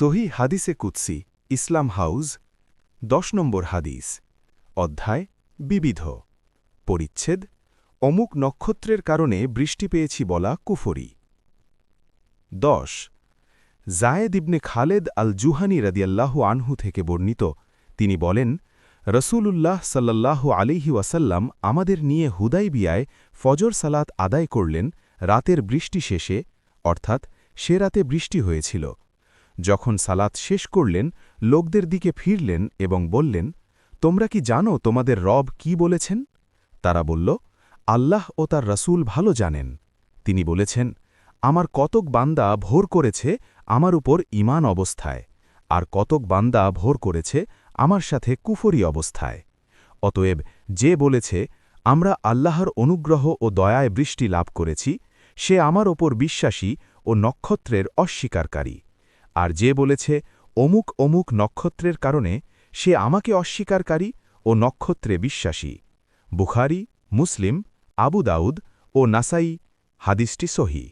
সহি হাদিসে কুৎসি ইসলাম হাউজ ১০ নম্বর হাদিস অধ্যায় বিবিধ পরিচ্ছেদ অমুক নক্ষত্রের কারণে বৃষ্টি পেয়েছি বলা কুফরি ১০ জায়েদ ইবনে খালেদ আল জুহানি রাদিয়াল্লাহু আনহু থেকে বর্ণিত তিনি বলেন রসূলুল্লাহ সাল্লাল্লাহু আলাইহি ওয়াসাল্লাম আমাদের নিয়ে হুদাইবিয়ায় ফজর সালাত আদায় করলেন রাতের বৃষ্টি শেষে অর্থাৎ সে রাতে বৃষ্টি হয়েছিল যখন সালাত শেষ করলেন লোকদের দিকে ফিরলেন এবং বললেন তোমরা কি জানো তোমাদের রব কি বলেছেন তারা বলল আল্লাহ ও তার রসূল ভালো জানেন তিনি বলেছেন আমার কতক বান্দা ভোর করেছে আমার উপর ঈমান অবস্থায় আর কতক বান্দা ভোর করেছে আমার সাথে কুফরি অবস্থায় অতএব যে বলেছে আমরা আল্লাহর অনুগ্রহ ও দয়ায় বৃষ্টি লাভ করেছি সে আমার ওপর বিশ্বাসী ও নক্ষত্রের অস্বীকারী আর যে বলেছে অমুক অমুক নক্ষত্রের কারণে সে আমাকে অস্বীকারী ও নক্ষত্রে বিশ্বাসী বুখারী মুসলিম আবু দাউদ ও নাসাই হাদিসটি সহি